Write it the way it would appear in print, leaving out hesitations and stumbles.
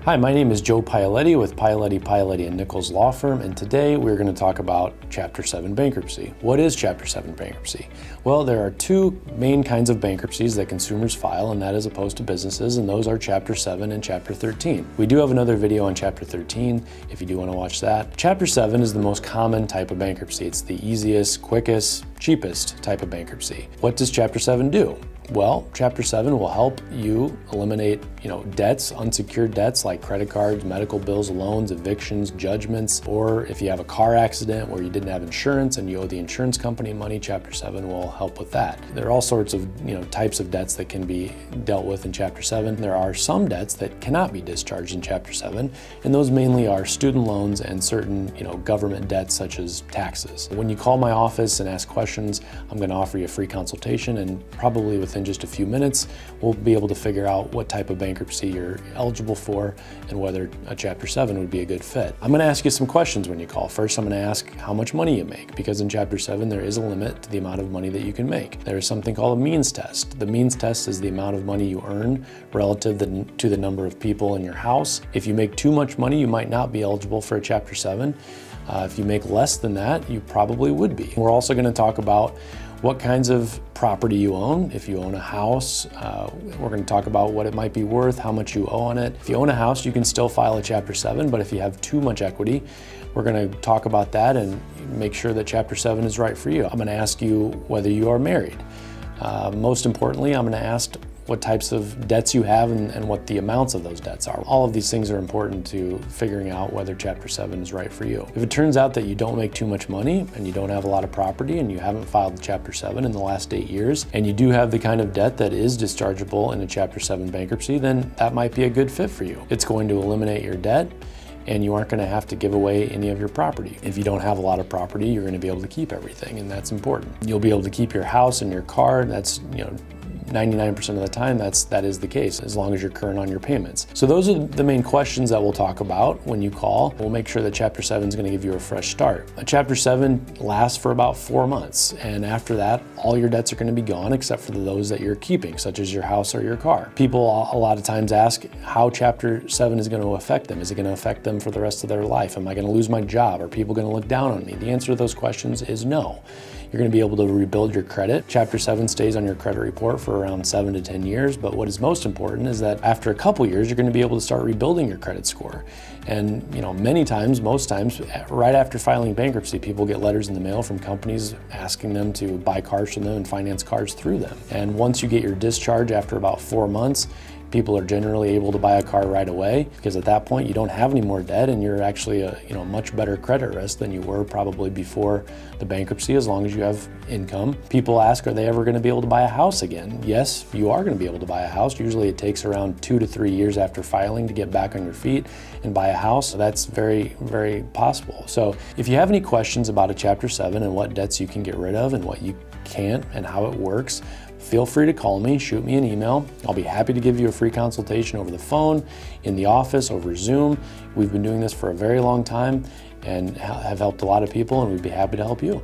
Hi, my name is Joe Pioletti with Pioletti Pioletti Nichols Law Firm, and today we're going to talk about Chapter 7 bankruptcy. What is Chapter 7 bankruptcy? Well, there are two main kinds of bankruptcies that consumers file, and that is opposed to businesses, and those are Chapter 7 and Chapter 13. We do have another video on Chapter 13 if you do want to watch that. Chapter 7 is the most common type of bankruptcy. It's the easiest, quickest, cheapest type of bankruptcy. What does Chapter 7 do? Well, Chapter 7 will help you eliminate, debts, unsecured debts like credit cards, medical bills, loans, evictions, judgments, or if you have a car accident where you didn't have insurance and you owe the insurance company money, Chapter 7 will help with that. There are all sorts of, types of debts that can be dealt with in Chapter 7. There are some debts that cannot be discharged in Chapter 7, and those mainly are student loans and certain, government debts such as taxes. When you call my office and ask questions, I'm going to offer you a free consultation, and probably within just a few minutes, we'll be able to figure out what type of bankruptcy you're eligible for and whether a Chapter 7 would be a good fit. I'm going to ask you some questions when you call. First, I'm going to ask how much money you make, because in Chapter 7 there is a limit to the amount of money that you can make. There is something called a means test. The means test is the amount of money you earn relative to the number of people in your house. If you make too much money, you might not be eligible for a Chapter 7. If you make less than that, you probably would be. We're also going to talk about what kinds of property you own. If you own a house, we're going to talk about what it might be worth, how much you owe on it. If you own a house, you can still file a Chapter 7, but if you have too much equity, we're going to talk about that and make sure that Chapter 7 is right for you. I'm going to ask you whether you are married. Most importantly, I'm going to ask what types of debts you have and what the amounts of those debts are. All of these things are important to figuring out whether Chapter 7 is right for you. If it turns out that you don't make too much money and you don't have a lot of property and you haven't filed Chapter 7 in the last 8 years and you do have the kind of debt that is dischargeable in a Chapter 7 bankruptcy, then that might be a good fit for you. It's going to eliminate your debt, and you aren't going to have to give away any of your property. If you don't have a lot of property, you're going to be able to keep everything, and that's important. You'll be able to keep your house and your car. That's 99% of the time, that is the case, as long as you're current on your payments. So those are the main questions that we'll talk about when you call. We'll make sure that Chapter 7 is going to give you a fresh start. A Chapter 7 lasts for about 4 months, and after that, all your debts are going to be gone except for those that you're keeping, such as your house or your car. People a lot of times ask how Chapter 7 is going to affect them. Is it going to affect them for the rest of their life? Am I going to lose my job? Are people going to look down on me? The answer to those questions is no. You're going to be able to rebuild your credit. Chapter 7 stays on your credit report for around 7 to 10 years, but what is most important is that after a couple years, you're going to be able to start rebuilding your credit score. And many times, most times, right after filing bankruptcy, people get letters in the mail from companies asking them to buy cars from them and finance cars through them. And once you get your discharge after about 4 months, people are generally able to buy a car right away, because at that point you don't have any more debt and you're actually a much better credit risk than you were probably before the bankruptcy, as long as you have income. People ask, are they ever going to be able to buy a house again? Yes, you are going to be able to buy a house. Usually it takes around 2 to 3 years after filing to get back on your feet and buy a house. So that's very, very possible. So if you have any questions about a Chapter 7 and what debts you can get rid of and what you can't and how it works, feel free to call me, shoot me an email. I'll be happy to give you a free consultation over the phone, in the office, over Zoom. We've been doing this for a very long time and have helped a lot of people, and we'd be happy to help you.